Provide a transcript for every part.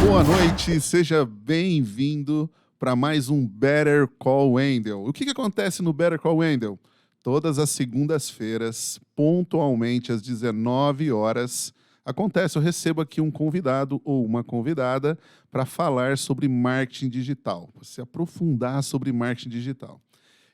Boa noite, seja bem-vindo para mais um Better Call Wendell. O que acontece no Better Call Wendell? Todas as segundas-feiras, pontualmente às 19 horas, eu recebo aqui um convidado ou uma convidada para falar sobre marketing digital, para se aprofundar sobre marketing digital.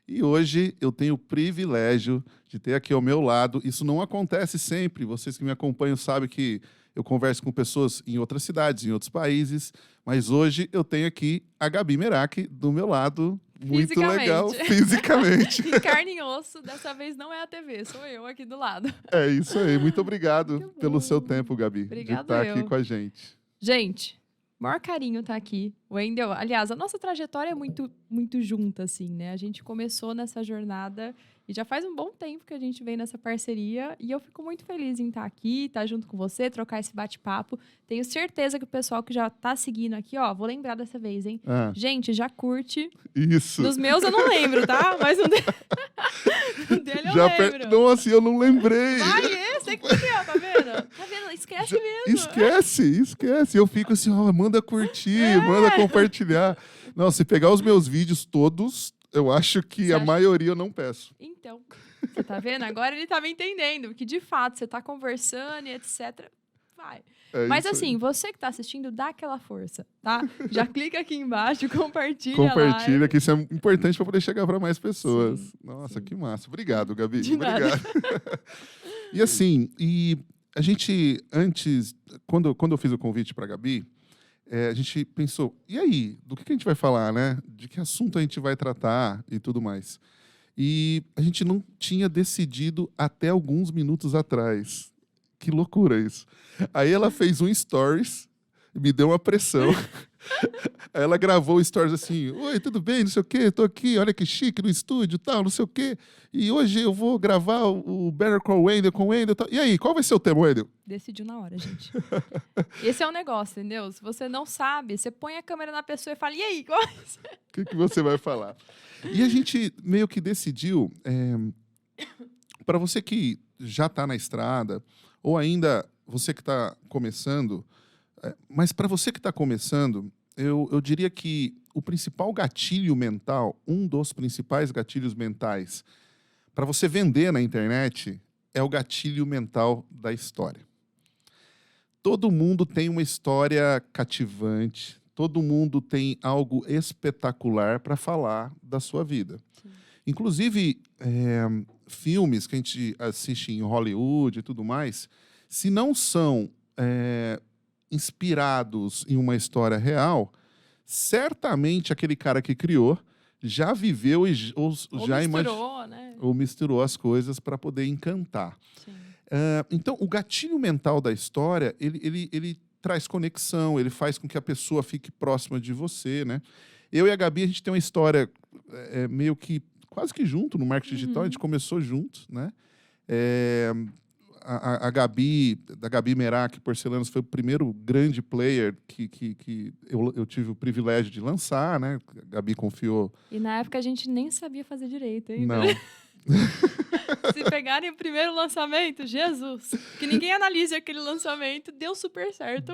E hoje eu tenho o privilégio de ter aqui ao meu lado, isso não acontece sempre, vocês que me acompanham sabem que eu converso com pessoas em outras cidades, em outros países, mas hoje eu tenho aqui a Gabi Merak do meu lado. Muito legal, fisicamente. Em carne e osso, dessa vez não é a TV, sou eu aqui do lado. É isso aí, muito obrigado pelo seu tempo, Gabi, Obrigado de estar aqui com a gente. Gente, maior carinho tá aqui. Wendell, aliás, a nossa trajetória é muito junta, assim, né? A gente começou nessa jornada e já faz um bom tempo que a gente vem nessa parceria e eu fico muito feliz em estar aqui, estar junto com você, trocar esse bate-papo. Tenho certeza que o pessoal que já tá seguindo aqui, ó, vou lembrar dessa vez, hein? Gente, já curte. Isso. Dos meus eu não lembro, tá? Mas o dele eu lembro. Não, assim, eu não lembrei. Vai, esse aqui, ó, tá vendo? Tá vendo? Esquece mesmo. Esquece. Eu fico assim, ó, manda curtir, manda compartilhar. Não, se pegar os meus vídeos todos, eu acho que a maioria eu não peço. Então, você tá vendo? Agora ele tá me entendendo, que de fato você tá conversando e etc. Vai. Mas assim, você que tá assistindo, dá aquela força, tá? Já clica aqui embaixo, compartilha que isso é importante para poder chegar para mais pessoas. Sim, Nossa, sim. que massa. Obrigado, Gabi. Obrigado. E assim, a gente, antes, quando eu fiz o convite para a Gabi, a gente pensou, e aí, do que a gente vai falar, né? De que assunto a gente vai tratar e tudo mais. E a gente não tinha decidido até alguns minutos atrás. Que loucura isso. Aí ela fez um stories, me deu uma pressão. Aí ela gravou o stories assim, oi, tudo bem, não sei o quê, tô aqui, olha que chique no estúdio, tal, não sei o quê. E hoje eu vou gravar o Better Call Wendell com o Wendell. Tal. E aí, qual vai ser o tema, Wendell? Decidiu na hora, gente. Esse é o negócio, entendeu? Se você não sabe, você põe a câmera na pessoa e fala, e aí, qual vai ser? O que você vai falar? E a gente meio que decidiu, para você que já está na estrada, ou ainda você que está começando, mas para você que está começando, eu diria que o principal gatilho mental, um dos principais gatilhos mentais para você vender na internet é o gatilho mental da história. Todo mundo tem uma história cativante, todo mundo tem algo espetacular para falar da sua vida. Sim. Inclusive, filmes que a gente assiste em Hollywood e tudo mais, se não são inspirados em uma história real, certamente aquele cara que criou já viveu ou misturou as coisas para poder encantar. Então, o gatilho mental da história, ele traz conexão, ele faz com que a pessoa fique próxima de você, né? Eu e a Gabi, a gente tem uma história meio que quase que junto no marketing digital, a gente começou juntos, né? A Gabi, da Gabi Merak Porcelanas, foi o primeiro grande player que eu tive o privilégio de lançar, né? A Gabi confiou. E na época a gente nem sabia fazer direito ainda. Não. Se pegarem o primeiro lançamento, Jesus, que ninguém analise aquele lançamento, deu super certo,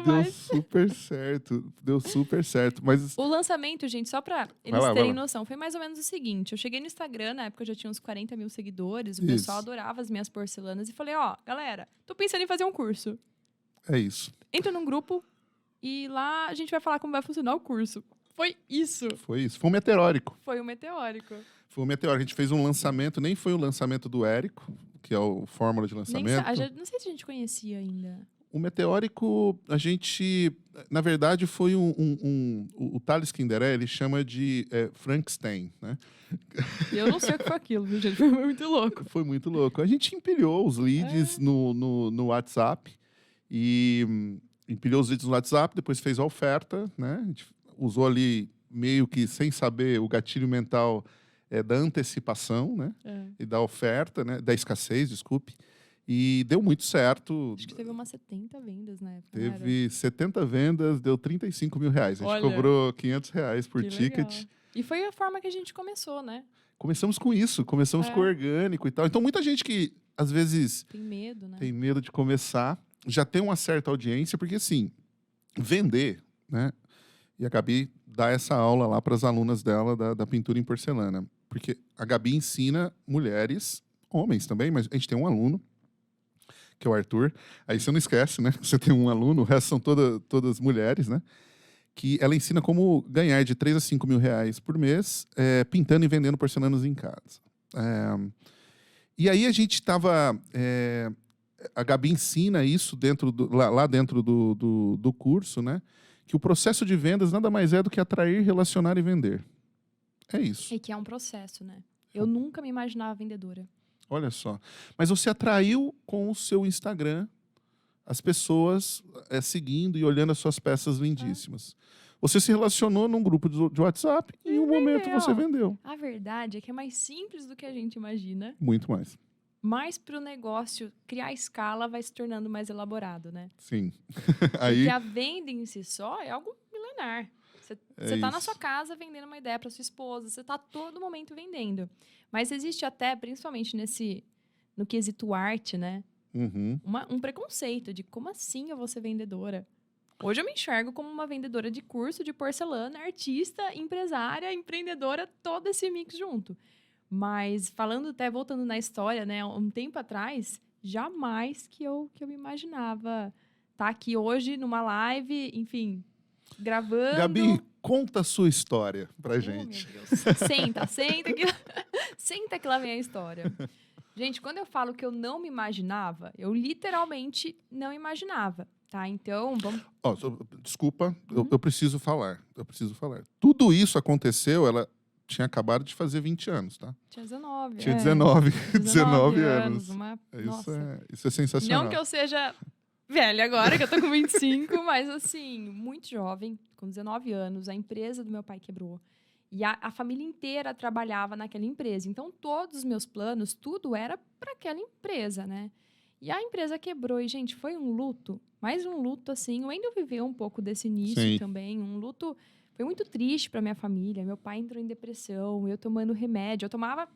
Deu super certo. Mas o lançamento, gente, só pra eles terem noção, foi mais ou menos o seguinte, eu cheguei no Instagram, na época eu já tinha uns 40 mil seguidores, o pessoal adorava as minhas porcelanas e falei, ó, galera, tô pensando em fazer um curso. É isso. Entra num grupo e lá a gente vai falar como vai funcionar o curso. Foi isso. Foi um meteórico. Foi um meteórico. A gente fez um lançamento, nem foi o lançamento do Érico, que é o fórmula de lançamento. Não sei se a gente conhecia ainda. O meteórico, a gente, na verdade, foi o Thales Kinderé, ele chama de Frankenstein, né? Eu não sei o que foi aquilo, viu, gente? Foi muito louco. Foi muito louco. A gente empilhou os leads no WhatsApp e empilhou os leads no WhatsApp, depois fez a oferta, né? A gente usou ali meio que sem saber o gatilho mental da antecipação, né? E da oferta, né? Da escassez, desculpe. E deu muito certo. Acho que teve umas 70 vendas na época. Não era? Teve 70 vendas, deu 35 mil reais. A gente Olha, cobrou 500 reais por que ticket. legal. E foi a forma que a gente começou, né? Começamos com isso, começamos É. com o orgânico e tal. Então, muita gente que, às vezes, Tem medo, né? tem medo de começar, já tem uma certa audiência, porque, assim, vender, né? E a Gabi dá essa aula lá para as alunas dela da pintura em porcelana. Porque a Gabi ensina mulheres, homens também, mas a gente tem um aluno, que é o Arthur. Aí você não esquece, né? Você tem um aluno, o resto são todas mulheres, né? Que ela ensina como ganhar de 3 a 5 mil reais por mês pintando e vendendo porcelanas em casa. E aí a gente estava... a Gabi ensina isso lá dentro do curso, né? Que o processo de vendas nada mais é do que atrair, relacionar e vender. É isso. E que é um processo, né? Eu nunca me imaginava vendedora. Olha só. Mas você atraiu com o seu Instagram as pessoas seguindo e olhando as suas peças lindíssimas. Você se relacionou num grupo de WhatsApp e em um momento você vendeu. A verdade é que é mais simples do que a gente imagina, Muito mais. mas para o negócio criar escala vai se tornando mais elaborado, né? Sim. Porque Aí, a venda em si só é algo milenar. Você tá na isso. sua casa vendendo uma ideia para sua esposa, você tá todo momento vendendo. Mas existe até, principalmente no quesito arte, né? Uhum. Um preconceito de como assim eu vou ser vendedora? Hoje eu me enxergo como uma vendedora de curso de porcelana, artista, empresária, empreendedora, todo esse mix junto. Mas voltando na história, né? Um tempo atrás, jamais que eu me imaginava estar aqui hoje numa live, enfim, gravando. Gabi, conta a sua história pra Oh, gente. meu Deus. Senta senta que lá vem a história. Gente, quando eu falo que eu não me imaginava, eu literalmente não imaginava, tá? Então, vamos... Ó, desculpa, eu preciso falar. Tudo isso aconteceu, ela tinha acabado de fazer 20 anos, tá? Tinha 19. Tinha 19 anos. Nossa. Isso é sensacional. Não que eu seja velha agora, que eu tô com 25, mas assim, muito jovem, com 19 anos, a empresa do meu pai quebrou. E a família inteira trabalhava naquela empresa. Então, todos os meus planos, tudo era para aquela empresa, né? E a empresa quebrou. E, gente, foi um luto. Mais um luto, assim. O Wendel viveu um pouco desse início Sim. também. Um luto... Foi muito triste para minha família. Meu pai entrou em depressão. Eu tomando remédio. Eu tomava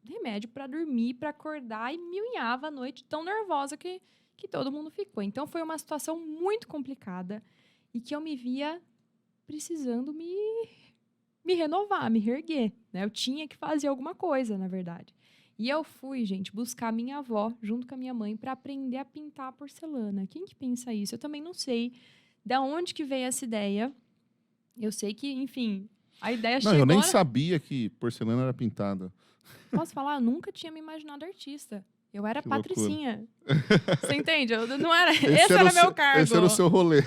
remédio para dormir, para acordar. E me unhava à noite, tão nervosa que todo mundo ficou. Então, foi uma situação muito complicada. E que eu me via precisando me renovar, me reerguer, né? Eu tinha que fazer alguma coisa, na verdade. E eu fui, gente, buscar minha avó junto com a minha mãe para aprender a pintar porcelana. Quem que pensa isso? Eu também não sei da onde que veio essa ideia. Eu sei que, enfim, a ideia chegou... Não, eu nem sabia que porcelana era pintada. Posso falar? Eu nunca tinha me imaginado artista. Eu era Que patricinha. Você entende? Eu não era... Esse era meu cargo. Esse era o seu rolê.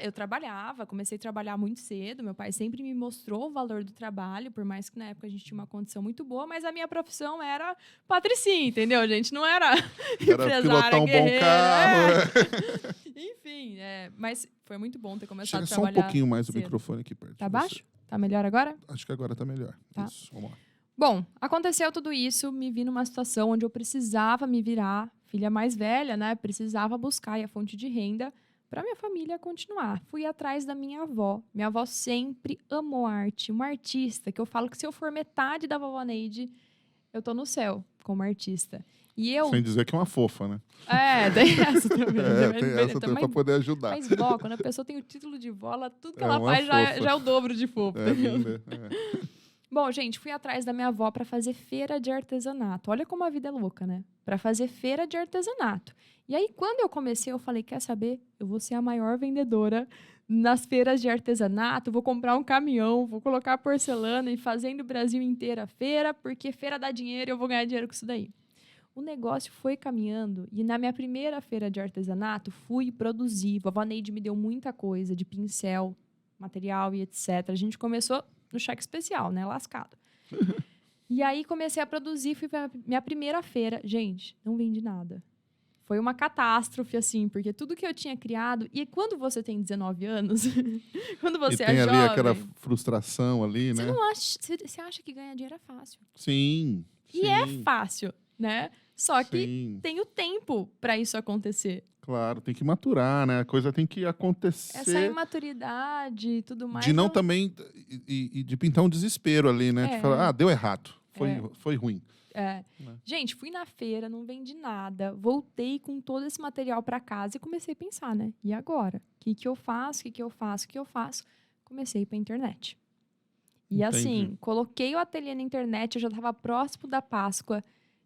Eu trabalhava, comecei a trabalhar muito cedo. Meu pai sempre me mostrou o valor do trabalho, por mais que na época a gente tinha uma condição muito boa, mas a minha profissão era patricinha, entendeu, gente? Não era empresária, pilotar um guerreira. bom carro. Enfim, mas foi muito bom ter começado Chega a só um trabalhar pouquinho mais o cedo. microfone aqui perto. Tá de baixo? você. Tá melhor agora? Acho que agora tá melhor. Tá. Isso, vamos lá. Bom, aconteceu tudo isso, me vi numa situação onde eu precisava me virar, filha mais velha, né? Precisava buscar aí a fonte de renda para minha família continuar. Fui atrás da minha avó. Minha avó sempre amou arte, uma artista, que eu falo que se eu for metade da vovó Neide, eu tô no céu como artista. E eu... Sem dizer que é uma fofa, né? tem essa também. Tem essa também pra poder ajudar. Mas vó, quando a pessoa tem o título de vó, tudo que ela uma faz fofa. já é o dobro de fofo. É entendeu? linda. Bom, gente, fui atrás da minha avó para fazer feira de artesanato. Olha como a vida é louca, né? Para fazer feira de artesanato. E aí, quando eu comecei, eu falei, quer saber? Eu vou ser a maior vendedora nas feiras de artesanato, vou comprar um caminhão, vou colocar porcelana e fazendo o Brasil inteiro a feira, porque feira dá dinheiro e eu vou ganhar dinheiro com isso daí. O negócio foi caminhando e na minha primeira feira de artesanato, fui produzir. A vovó Neide me deu muita coisa de pincel, material e etc. A gente começou no cheque especial, né? Lascado. E aí comecei a produzir, fui pra minha primeira feira. Gente, não vendi nada. Foi uma catástrofe, assim, porque tudo que eu tinha criado... E quando você tem 19 anos, quando você e tem é ali jovem... aquela frustração ali, né? Você acha que ganhar dinheiro é fácil. Sim. E é fácil, né? Só que Sim, tem o tempo para isso acontecer. claro, tem que maturar, né? A coisa tem que Essa acontecer imaturidade e tudo mais. de não também e de pintar um desespero ali, né? De falar, É, deu errado, é, foi ruim. é. Né? Gente, fui na feira, não vendi nada, voltei com todo esse material para casa e comecei a pensar, né? E agora? O que eu faço? O que eu faço? O que eu faço? Comecei para internet. E Entendi. assim, coloquei o ateliê na internet, eu já estava próximo da Páscoa,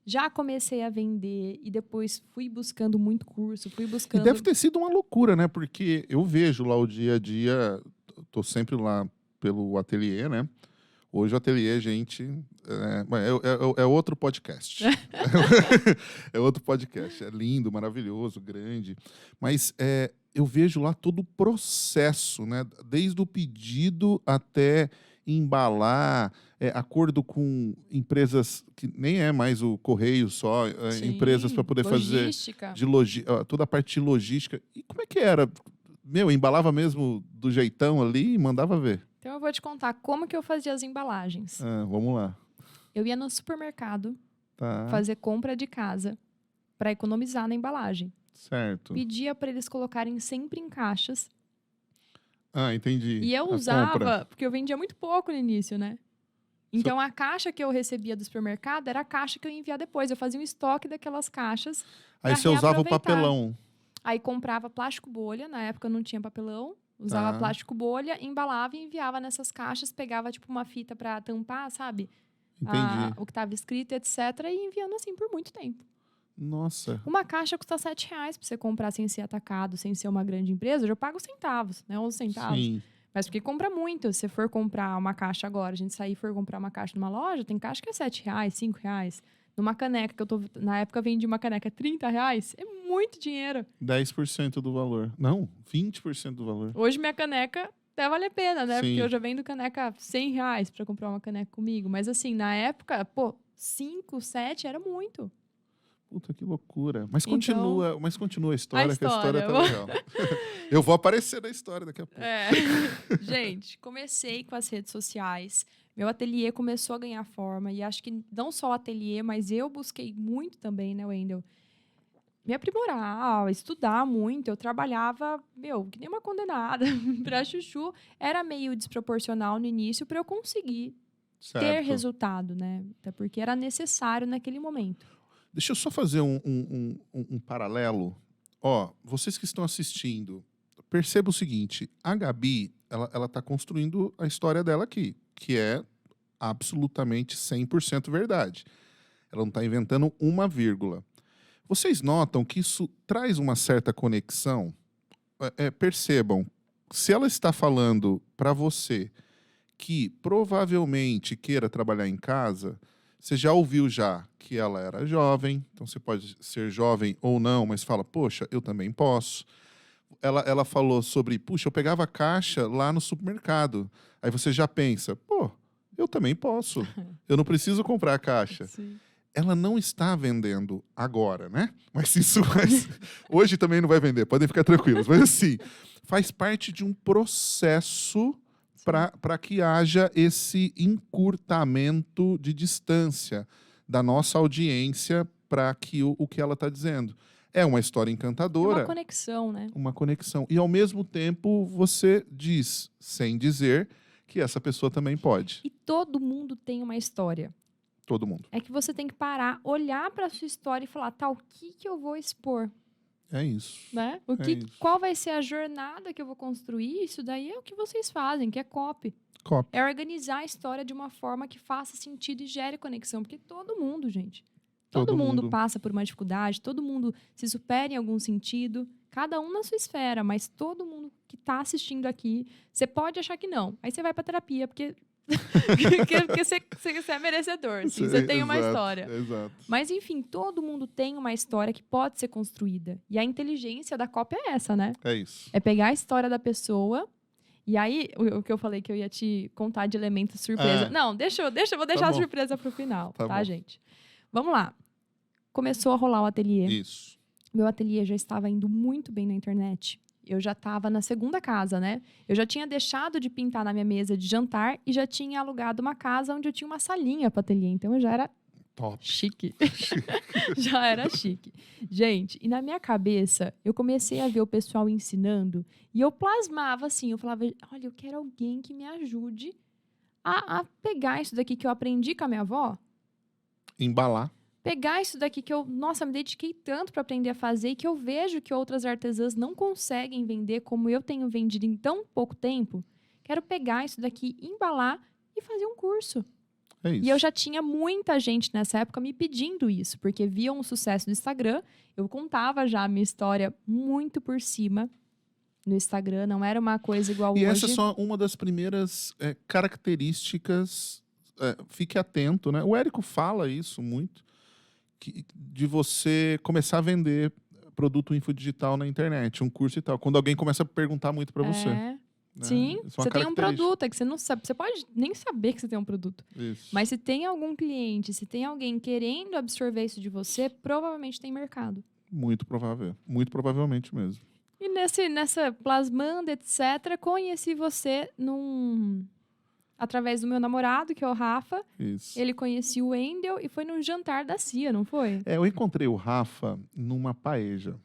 já comecei a vender e depois fui buscando muito curso, fui E buscando. deve ter sido uma loucura, né? Porque eu vejo lá o dia a dia, tô sempre lá pelo ateliê, né? Hoje o ateliê, gente, é outro podcast. É outro podcast. É lindo, maravilhoso, grande. Mas eu vejo lá todo o processo, né? Desde o pedido até embalar, acordo com empresas que nem é mais o correio só, empresas para Sim, poder fazer logística. toda a parte de logística. E como é que era? Meu, embalava mesmo do jeitão ali e mandava ver. Então eu vou te contar como que eu fazia as embalagens. Vamos lá. Eu ia no supermercado Tá, fazer compra de casa para economizar na embalagem. certo. Pedia para eles colocarem sempre em caixas. Entendi. E eu A compra. usava, porque eu vendia muito pouco no início, né? Então a caixa que eu recebia do supermercado era a caixa que eu ia enviar depois. Eu fazia um estoque daquelas caixas. Aí pra você usava o reaproveitar. papelão. Aí comprava plástico bolha, na época não tinha papelão. Usava Tá. plástico bolha, embalava e enviava nessas caixas, pegava tipo uma fita para tampar, sabe? Entendi. O que estava escrito, etc. E enviando assim por muito tempo. Nossa. Uma caixa custa R$7 para você comprar sem ser atacado, sem ser uma grande empresa. Eu já pago centavos, né? 11 centavos. Sim. Mas porque compra muito. Se você for comprar uma caixa agora, a gente sair e for comprar uma caixa numa loja, tem caixa que é R$7, R$5. Numa caneca, que na época vendi uma caneca R$30, é muito dinheiro. 10% do valor. Não, 20% do valor. Hoje minha caneca até vale a pena, né? Sim. Porque eu já vendo caneca R$100 para comprar uma caneca comigo. Mas assim, na época, 5, 7 era muito. Puta, que loucura. Mas Então, continua a história, que a história tá vou- legal. Eu vou aparecer na história daqui a pouco. Gente, comecei com as redes sociais. Meu ateliê começou a ganhar forma. E acho que não só o ateliê, mas eu busquei muito também, né, Wendel? Me aprimorar, estudar muito. Eu trabalhava, que nem uma condenada. Pra chuchu, era meio desproporcional no início para eu conseguir ter Certo. resultado, né? Até porque era necessário naquele momento. Deixa eu só fazer um paralelo. Ó, vocês que estão assistindo, perceba o seguinte: a Gabi, ela tá construindo a história dela aqui, que é absolutamente 100% verdade. Ela não está inventando uma vírgula. Vocês notam que isso traz uma certa conexão? Percebam, se ela está falando para você que provavelmente queira trabalhar em casa, você já ouviu que ela era jovem, então você pode ser jovem ou não, mas fala, poxa, eu também posso. Ela falou sobre, puxa, eu pegava a caixa lá no supermercado. Aí você já pensa, pô, eu também posso. Eu não preciso comprar a caixa. Sim. Ela não está vendendo agora, né? Mas isso hoje também não vai vender, podem ficar tranquilos. Mas assim, faz parte de um processo para que haja esse encurtamento de distância da nossa audiência para que o que ela está dizendo. É uma história encantadora. É uma conexão, né? Uma conexão. E, ao mesmo tempo, você diz, sem dizer, que essa pessoa também pode. E todo mundo tem uma história. Todo mundo. É que você tem que parar, olhar para sua história e falar, o que eu vou expor? É isso. Né? Qual vai ser a jornada que eu vou construir? Isso daí é o que vocês fazem, que é copy. É organizar a história de uma forma que faça sentido e gere conexão. Porque todo mundo, gente. Todo mundo passa por uma dificuldade, todo mundo se supera em algum sentido, cada um na sua esfera, mas todo mundo que está assistindo aqui, você pode achar que não. Aí você vai para terapia, porque você é merecedor, assim, você tem uma história. Exato. Mas, enfim, todo mundo tem uma história que pode ser construída. E a inteligência da cópia é essa, né? É isso. É pegar a história da pessoa. E aí, o que eu falei que eu ia te contar de elementos surpresa. Não, vou deixar a surpresa pro final, tá, gente? Vamos lá. Começou a rolar o ateliê. Isso. Meu ateliê já estava indo muito bem na internet. Eu já estava na segunda casa, né? Eu já tinha deixado de pintar na minha mesa de jantar e já tinha alugado uma casa onde eu tinha uma salinha para ateliê. Então, eu já era Top. Chique. Já era chique. Gente, e na minha cabeça, eu comecei a ver o pessoal ensinando e eu plasmava assim, eu falava, olha, eu quero alguém que me ajude a pegar isso daqui que eu aprendi com a minha avó, Embalar. pegar isso daqui que eu, nossa, me dediquei tanto para aprender a fazer e que eu vejo que outras artesãs não conseguem vender como eu tenho vendido em tão pouco tempo. Quero pegar isso daqui, embalar e fazer um curso. É isso. E eu já tinha muita gente nessa época me pedindo isso, porque viam o sucesso do Instagram. Eu contava já a minha história muito por cima no Instagram, não era uma coisa igual E hoje. essa é só uma das primeiras características. Fique atento, né? O Érico fala isso muito, de você começar a vender produto infodigital na internet, um curso e tal. Quando alguém começa a perguntar muito para você. Né? Sim, Isso é uma você tem um característica. produto, é que você não sabe, você pode nem saber que você tem um produto. Isso. Mas se tem algum cliente, se tem alguém querendo absorver isso de você, provavelmente tem mercado. Muito provável. Muito provavelmente mesmo. E nessa plasmando, etc., conheci você através do meu namorado, que é o Rafa. Isso. Ele conhecia o Wendel e foi num jantar da CIA, não foi? Eu encontrei o Rafa numa paeja.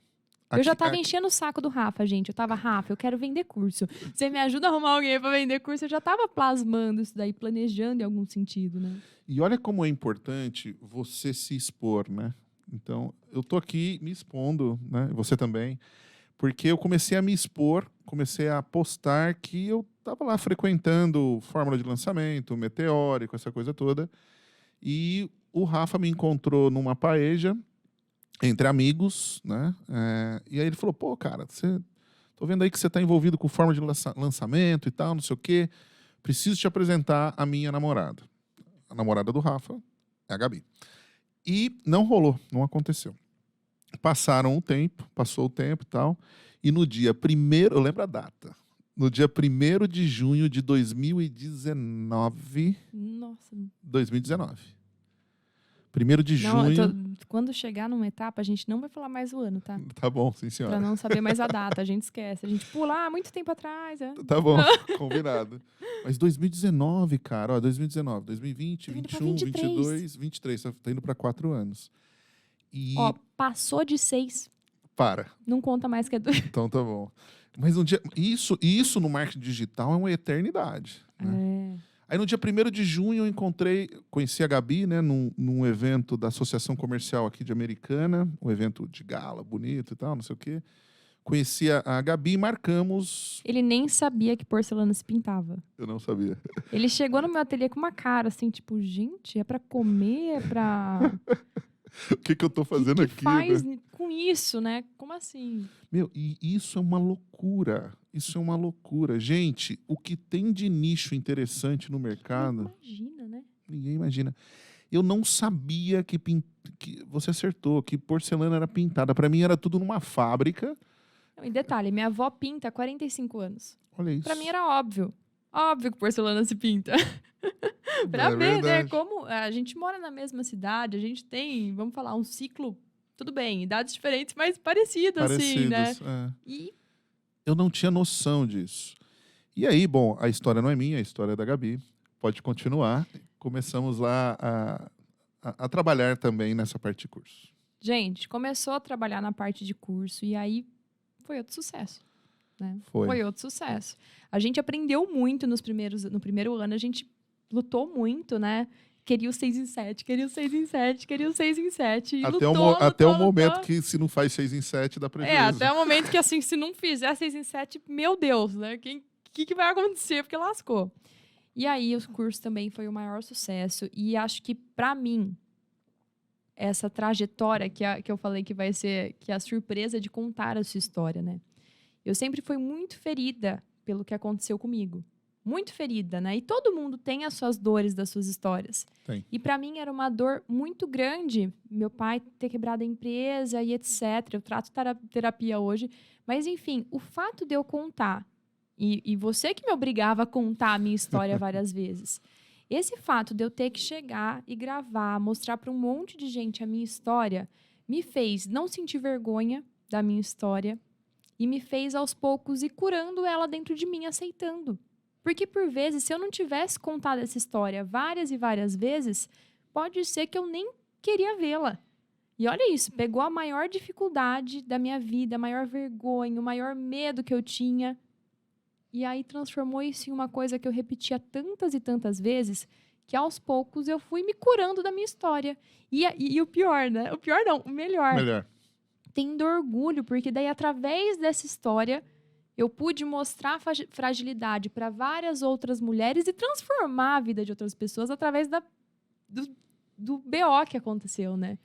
Eu já tava enchendo o saco do Rafa, gente. Eu tava, Rafa, eu quero vender curso. Você me ajuda a arrumar alguém pra vender curso? Eu já tava plasmando isso daí, planejando em algum sentido, né? E olha como é importante você se expor, né? Então, eu tô aqui me expondo, né? Você também. Porque eu comecei a me expor, comecei a postar que eu tava lá frequentando fórmula de lançamento, meteórico, essa coisa toda. E o Rafa me encontrou numa paeja, entre amigos, né? E aí ele falou, pô, cara, tô vendo aí que você tá envolvido com forma de lançamento e tal, não sei o quê. Preciso te apresentar a minha namorada. A namorada do Rafa é a Gabi. E não rolou, não aconteceu. Passou o tempo e tal. E no dia 1º, eu lembro a data. No dia 1º de junho de 2019. Nossa. 2019. 1º de junho. Quando chegar numa etapa, a gente não vai falar mais o ano, tá? Tá bom, sim, senhora. Pra não saber mais a data, a gente esquece. A gente pula muito tempo atrás. Tá bom, combinado. Mas 2019, cara, ó, 2019, 2020, 21, 22, 23, tá indo pra 4 anos. E... Ó, passou de 6. Para. Não conta mais que é 2. Então tá bom. Mas um dia, isso no marketing digital é uma eternidade. Né? Aí no dia 1º de junho eu conheci a Gabi, né, num evento da Associação Comercial aqui de Americana, um evento de gala, bonito e tal, não sei o quê. Conheci a Gabi e marcamos... Ele nem sabia que porcelana se pintava. Eu não sabia. Ele chegou no meu ateliê com uma cara assim, tipo, gente, é pra comer, é pra... O que eu tô fazendo aqui, faz né? com isso, né? Como assim? Meu, e isso é uma loucura. Isso é uma loucura. Gente, o que tem de nicho interessante no mercado... Imagina, né? Ninguém imagina. Eu não sabia que você acertou, que porcelana era pintada. Para mim era tudo numa fábrica. E detalhe, minha avó pinta há 45 anos. Olha isso. Pra mim era óbvio. Óbvio que porcelana se pinta. Pra ver, verdade. né? Como a gente mora na mesma cidade, a gente tem, vamos falar, um ciclo, tudo bem, idades diferentes, mas parecidos, assim, né? E eu não tinha noção disso. E aí, bom, a história não é minha, a história é da Gabi. Pode continuar. Começamos lá a trabalhar também nessa parte de curso. Gente, começou a trabalhar na parte de curso e aí foi outro sucesso. Né? Foi outro sucesso. A gente aprendeu muito no primeiro ano, a gente lutou muito, né? Queria o 6 em 7, queria o 6 em 7, queria o 6 em 7. E até o momento que se não faz 6 em 7 dá prejuízo. Até o momento que assim, se não fizer 6 em 7, meu Deus, né? O que vai acontecer? Porque lascou. E aí o curso também foi o maior sucesso. E acho que, pra mim, essa trajetória que eu falei que vai ser que é a surpresa de contar a sua história, né? Eu sempre fui muito ferida pelo que aconteceu comigo. Muito ferida, né? E todo mundo tem as suas dores das suas histórias. Tem. E pra mim era uma dor muito grande. Meu pai ter quebrado a empresa e etc. Eu trato terapia hoje. Mas, enfim, o fato de eu contar, e você que me obrigava a contar a minha história várias vezes, esse fato de eu ter que chegar e gravar, mostrar para um monte de gente a minha história, me fez não sentir vergonha da minha história e me fez, aos poucos, ir curando ela dentro de mim, aceitando. Porque, por vezes, se eu não tivesse contado essa história várias e várias vezes, pode ser que eu nem queria vê-la. E olha isso, pegou a maior dificuldade da minha vida, a maior vergonha, o maior medo que eu tinha. E aí transformou isso em uma coisa que eu repetia tantas e tantas vezes, que aos poucos eu fui me curando da minha história. E o pior, né? O pior não, o melhor. Melhor. Tendo orgulho, porque daí através dessa história eu pude mostrar fragilidade para várias outras mulheres e transformar a vida de outras pessoas através do BO que aconteceu, né?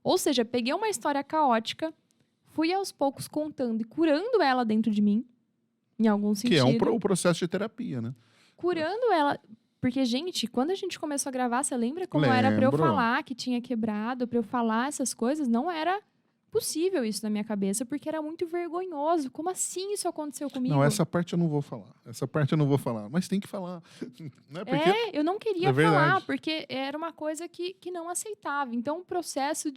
Ou seja, peguei uma história caótica, fui aos poucos contando e curando ela dentro de mim, em algum sentido. Que é um processo de terapia, né? Curando ela. Porque, gente, quando a gente começou a gravar, você lembra como era pra eu Lembro. falar que tinha quebrado, pra eu falar essas coisas? Não era possível isso na minha cabeça, porque era muito vergonhoso. Como assim isso aconteceu comigo? Não, essa parte eu não vou falar. Essa parte eu não vou falar. Mas tem que falar. Né? Porque Eu não queria é verdade. falar, porque era uma coisa que não aceitava. Então, o processo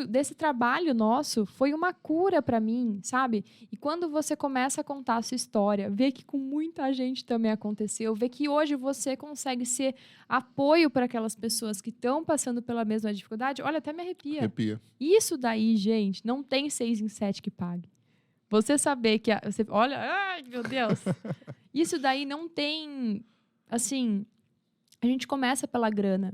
desse trabalho nosso foi uma cura pra mim, sabe? E quando você começa a contar a sua história, vê que com muita gente também aconteceu, vê que hoje você consegue ser apoio para aquelas pessoas que estão passando pela mesma dificuldade, olha, até me arrepia. Arrepia. Isso daí, gente, não tem 6 em 7 que pague. Você saber que... olha, ai, meu Deus. Isso daí não tem... Assim, a gente começa pela grana.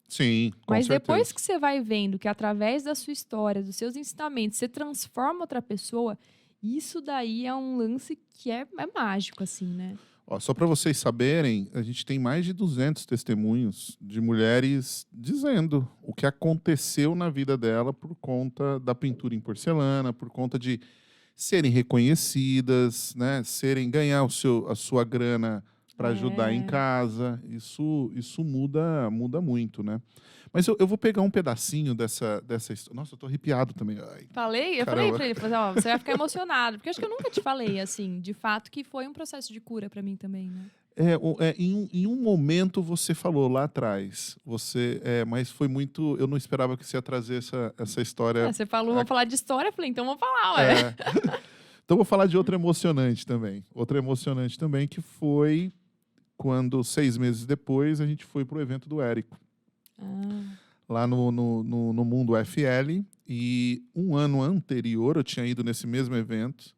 Sim, com Mas certeza. depois que você vai vendo que através da sua história, dos seus ensinamentos, você transforma outra pessoa, isso daí é um lance que é mágico, assim, né? Ó, só para vocês saberem, a gente tem mais de 200 testemunhos de mulheres dizendo o que aconteceu na vida dela por conta da pintura em porcelana, por conta de serem reconhecidas, né, ganhar a sua grana para ajudar em casa. Isso muda muito, né? Mas eu vou pegar um pedacinho dessa história. Nossa, eu tô arrepiado também. Ai, Eu caramba. falei pra ele, ó, você vai ficar emocionado. Porque acho que eu nunca te falei, assim, de fato, que foi um processo de cura pra mim também, né? Em um momento você falou lá atrás, mas foi muito. Eu não esperava que você ia trazer essa história. Você falou, vou falar de história, eu falei, então vamos falar, ué. Então vou falar de outra emocionante também. Outra emocionante também, que foi quando 6 meses depois a gente foi pro evento do Érico. Lá no Mundo FL. E um ano anterior eu tinha ido nesse mesmo evento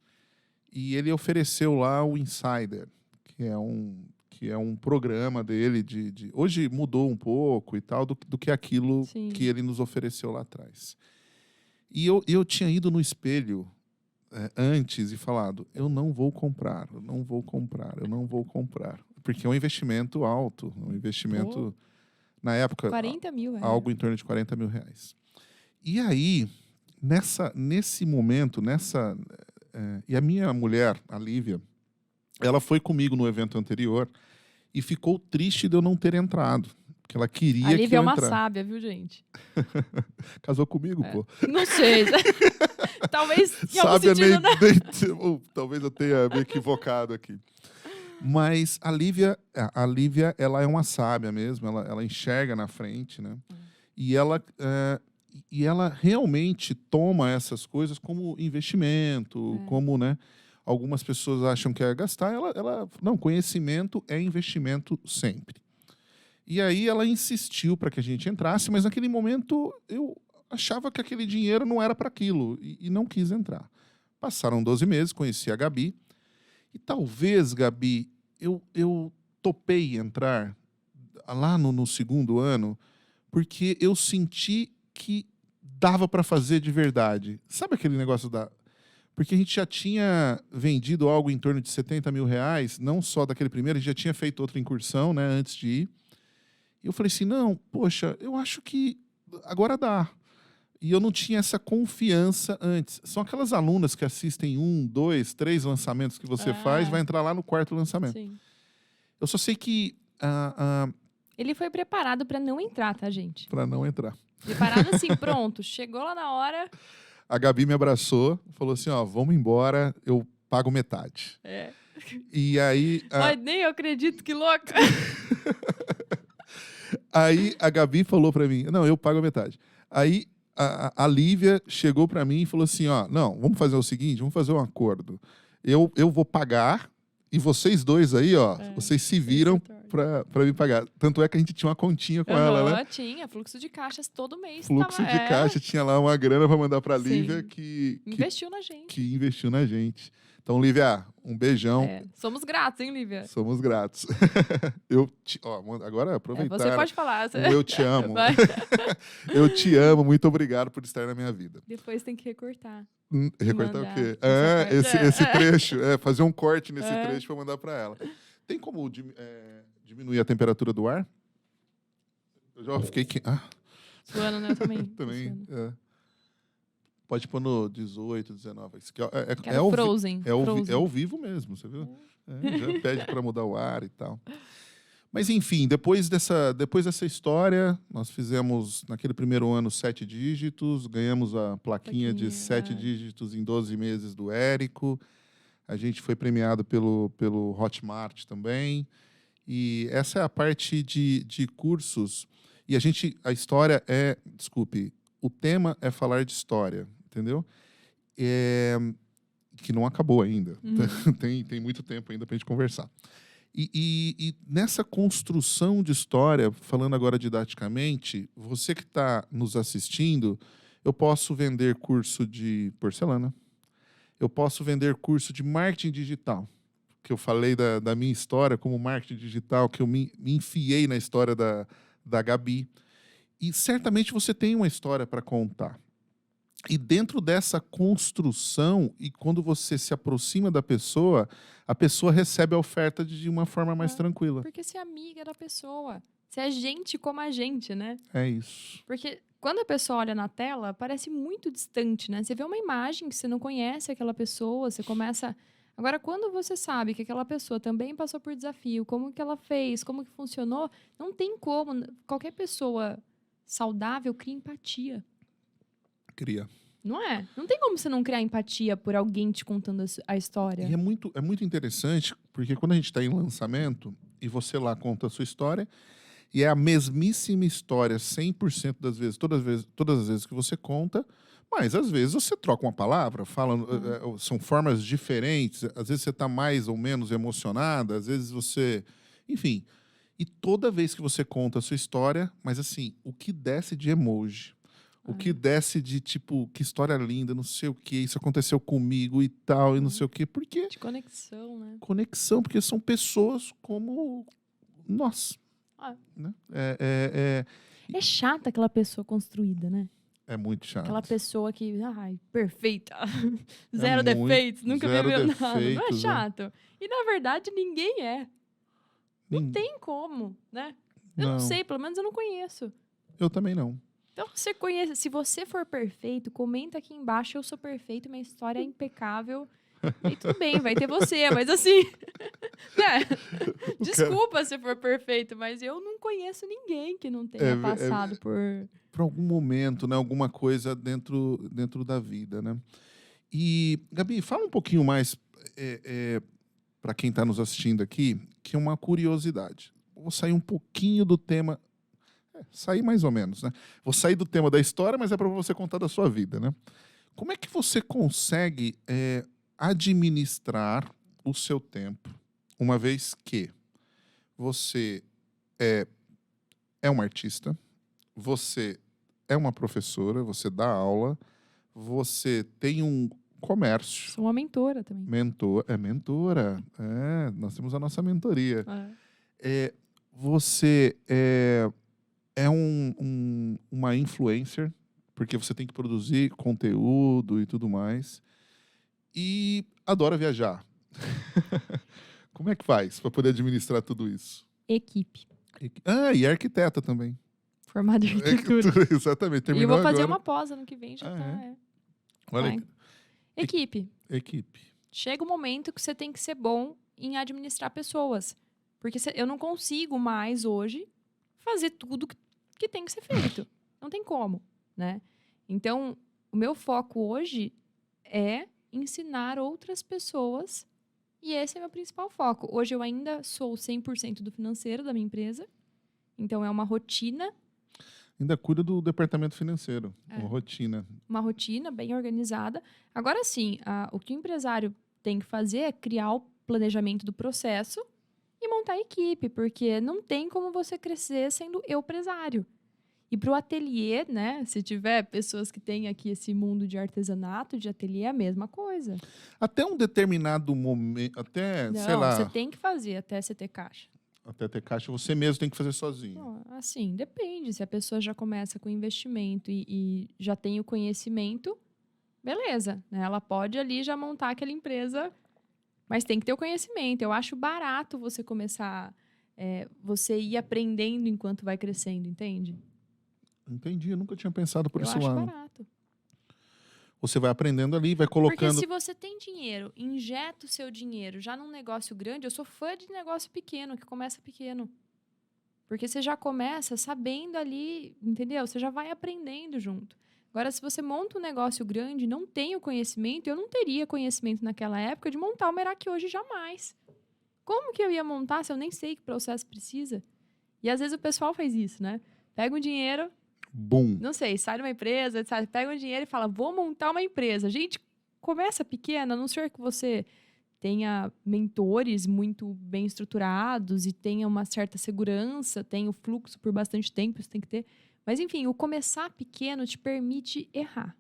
e ele ofereceu lá o Insider, que é um programa dele hoje mudou um pouco e tal do que aquilo Sim. que ele nos ofereceu lá atrás. E eu tinha ido no espelho antes e falado, eu não vou comprar, porque é um investimento alto, um investimento na época 40 mil, algo em torno de 40 mil reais. E aí nesse momento, e a minha mulher, a Lívia, ela foi comigo no evento anterior e ficou triste de eu não ter entrado. Porque ela queria a Lívia que eu é uma entrasse. sábia, viu, gente? Casou comigo, pô. Não sei. Talvez em algum Sábia sentido, né? talvez eu tenha me equivocado aqui. Mas a Lívia, ela é uma sábia mesmo. Ela enxerga na frente, né? E ela realmente toma essas coisas como investimento, como, né? Algumas pessoas acham que é gastar. Não, conhecimento é investimento sempre. E aí ela insistiu para que a gente entrasse, mas naquele momento eu achava que aquele dinheiro não era para aquilo e não quis entrar. Passaram 12 meses, conheci a Gabi. E talvez, Gabi, eu topei entrar lá no segundo ano porque eu senti que dava para fazer de verdade. Sabe aquele negócio Porque a gente já tinha vendido algo em torno de 70 mil reais, não só daquele primeiro, a gente já tinha feito outra incursão, né, antes de ir. E eu falei assim, não, poxa, eu acho que agora dá. E eu não tinha essa confiança antes. São aquelas alunas que assistem 1, 2, 3 lançamentos que você faz, vai entrar lá no 4º lançamento. Sim. Eu só sei que... Ele foi preparado para não entrar, tá, gente? Para não entrar. Preparado assim, pronto. Chegou lá na hora... A Gabi me abraçou, falou assim, ó, vamos embora, eu pago metade. E aí... Mas nem eu acredito, que louca! Aí a Gabi falou para mim, não, eu pago a metade. Aí a Lívia chegou para mim e falou assim, ó, não, vamos fazer o seguinte, vamos fazer um acordo. Eu vou pagar e vocês dois aí, ó, vocês se viram pra me pagar. Tanto é que a gente tinha uma continha com ela, né? Tinha, fluxo de caixas todo mês. Fluxo de caixa, tinha lá uma grana pra mandar pra Lívia Sim. que Investiu na gente. que investiu na gente. Então, Lívia, um beijão. Somos gratos, hein, Lívia? Somos gratos. Agora aproveitar. Você pode falar. Eu te amo. Vai. Eu te amo. Muito obrigado por estar na minha vida. Depois tem que recortar. Recortar mandar o quê? essa parte. Esse trecho. Fazer um corte nesse trecho pra mandar pra ela. Tem como diminuir a temperatura do ar? Eu já fiquei... Suando, né? Eu também. Também. Pode pôr no 18, 19. Isso aqui Frozen. É ao vivo mesmo, você viu? Já pede para mudar o ar e tal. Mas, enfim, depois dessa história, nós fizemos, naquele primeiro ano, 7 dígitos, ganhamos a plaquinha de 7 dígitos em 12 meses do Érico. A gente foi premiado pelo Hotmart também. E essa é a parte de cursos. E a história é... Desculpe, o tema é falar de história, entendeu? Que não acabou ainda. Tem muito tempo ainda para a gente conversar. E nessa construção de história, falando agora didaticamente, você que está nos assistindo, eu posso vender curso de porcelana, eu posso vender curso de marketing digital, que eu falei da minha história como marketing digital, que eu me enfiei na história da Gabi. E certamente você tem uma história para contar. E dentro dessa construção, e quando você se aproxima da pessoa, a pessoa recebe a oferta de uma forma mais tranquila. Porque você é amiga da pessoa. Você é gente como a gente, né? É isso. Porque quando a pessoa olha na tela, parece muito distante, né? Você vê uma imagem que você não conhece aquela pessoa, você começa... Agora, quando você sabe que aquela pessoa também passou por desafio, como que ela fez, como que funcionou, não tem como. Qualquer pessoa saudável cria empatia. Cria. Não é? Não tem como você não criar empatia por alguém te contando a história. E é muito interessante, porque quando a gente está em lançamento, e você lá conta a sua história, e é a mesmíssima história 100% das vezes, todas as vezes que você conta, mas às vezes você troca uma palavra, são formas diferentes, às vezes você está mais ou menos emocionada, às vezes você... Enfim, e toda vez que você conta a sua história, mas assim, o que desce de emoji, o que desce de, tipo, que história linda, não sei o quê, isso aconteceu comigo e tal, e não sei o quê. Por quê? De conexão, né? Conexão, porque são pessoas como nós. Né? É chata aquela pessoa construída, né? É muito chato. Aquela pessoa que, perfeita, zero defeitos, nunca bebeu nada. Não é chato? E, na verdade, ninguém é. Não tem como, né? Eu não sei, pelo menos eu não conheço. Eu também não. Então, você conhece. Se você for perfeito, comenta aqui embaixo. Eu sou perfeito, minha história é impecável. E tudo bem, vai ter você, mas assim... né? Desculpa se for perfeito, mas eu não conheço ninguém que não tenha passado por algum momento, né? Alguma coisa dentro da vida, né? E, Gabi, fala um pouquinho mais para quem está nos assistindo aqui, que é uma curiosidade. Vou sair um pouquinho do tema... sair mais ou menos, né? Vou sair do tema da história, mas é para você contar da sua vida, né? Como é que você consegue administrar o seu tempo, uma vez que você é um artista, você é uma professora, você dá aula, você tem um comércio. Sou uma mentora também. Mentora. Nós temos a nossa mentoria. Você é uma influencer, porque você tem que produzir conteúdo e tudo mais. E adora viajar. Como é que faz para poder administrar tudo isso? Equipe. E arquiteta também. Formada em arquitetura. Exatamente. E eu vou fazer agora. uma pós ano que vem, já tá. Olha. Equipe. Equipe. Chega um momento que você tem que ser bom em administrar pessoas. Porque eu não consigo mais, hoje, fazer tudo que tem que ser feito. Não tem como, né? Então, o meu foco hoje é ensinar outras pessoas, e esse é o meu principal foco. Hoje eu ainda sou 100% do financeiro da minha empresa, então é uma rotina. Ainda cuida do departamento financeiro, uma rotina. Uma rotina bem organizada. Agora sim, o que o empresário tem que fazer é criar o planejamento do processo e montar equipe, porque não tem como você crescer sendo empresário. E para o ateliê, né? Se tiver pessoas que têm aqui esse mundo de artesanato, de ateliê, é a mesma coisa. Até um determinado momento, sei Não, você lá, tem que fazer até você ter caixa. até ter caixa, você mesmo tem que fazer sozinho. Não, assim, depende. Se a pessoa já começa com investimento e já tem o conhecimento, beleza, né? Ela pode ali já montar aquela empresa, mas tem que ter o conhecimento. Eu acho barato você começar, você ir aprendendo enquanto vai crescendo, entende? Entendi, eu nunca tinha pensado por Eu esse acho lado. barato. Você vai aprendendo ali, vai Porque colocando. se você tem dinheiro, injeta o seu dinheiro já num negócio grande, eu sou fã de negócio pequeno, que começa pequeno. Porque você já começa sabendo ali, entendeu? Você já vai aprendendo junto. Agora, se você monta um negócio grande, não tem o conhecimento, eu não teria conhecimento naquela época de montar o Meraki hoje jamais. Como que eu ia montar se eu nem sei que processo precisa? E às vezes o pessoal faz isso, né? Pega um dinheiro, Bum. não sei, sai de uma empresa, sabe? Pega um dinheiro e fala, vou montar uma empresa. Gente, começa pequena, a não ser que você tenha mentores muito bem estruturados e tenha uma certa segurança, tenha o fluxo por bastante tempo, isso tem que ter. Mas, enfim, o começar pequeno te permite errar.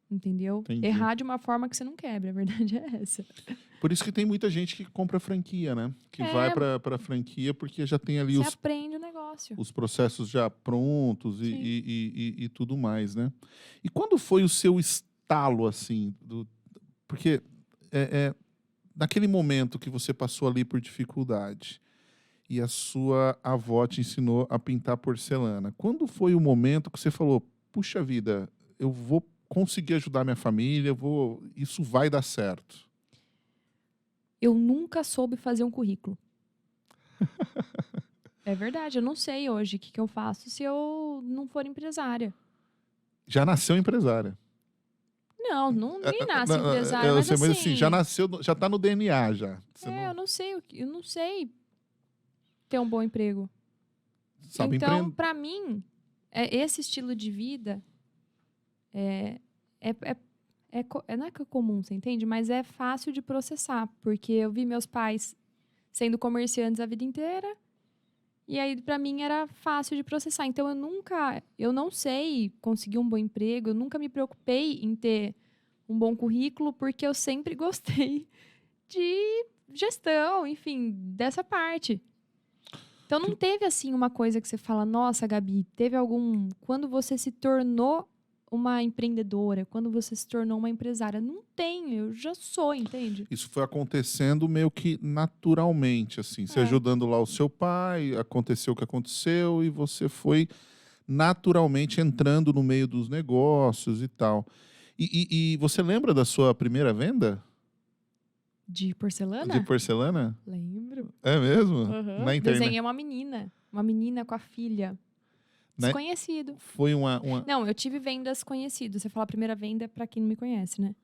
Entendeu? Entendi. Errar de uma forma que você não quebra, a verdade é essa. Por isso que tem muita gente que compra franquia, né? Que vai para franquia porque já tem ali Você aprende o negócio. os processos já prontos Sim. e tudo mais, né? E quando foi o seu estalo, assim? Porque naquele momento que você passou ali por dificuldade e a sua avó te ensinou a pintar porcelana, quando foi o momento que você falou, puxa vida, eu vou conseguir ajudar minha família, isso vai dar certo? Eu nunca soube fazer um currículo. É verdade, eu não sei hoje o que eu faço se eu não for empresária. Já nasceu empresária. Não, ninguém nasce empresário, mas mas assim... já nasceu, já tá no DNA já. Você eu não sei ter um bom emprego. sabe Então, empreender. para mim, esse estilo de vida não é que é comum, você entende? Mas é fácil de processar, porque eu vi meus pais sendo comerciantes a vida inteira, e aí para mim era fácil de processar. Então eu não sei conseguir um bom emprego, eu nunca me preocupei em ter um bom currículo, porque eu sempre gostei de gestão, enfim, dessa parte. Então não teve assim uma coisa que você fala, nossa, Gabi, quando você se tornou uma empreendedora, quando você se tornou uma empresária? Não tem, eu já sou, entende? Isso foi acontecendo meio que naturalmente, assim. Você ajudando lá o seu pai, aconteceu o que aconteceu e você foi naturalmente entrando no meio dos negócios e tal. E você lembra da sua primeira venda De porcelana? de porcelana? Lembro. É mesmo? Uhum. Na internet? Desenhei uma menina com a filha. Desconhecido. Foi uma... Não, eu tive vendas conhecidas. Você fala a primeira venda para quem não me conhece, né?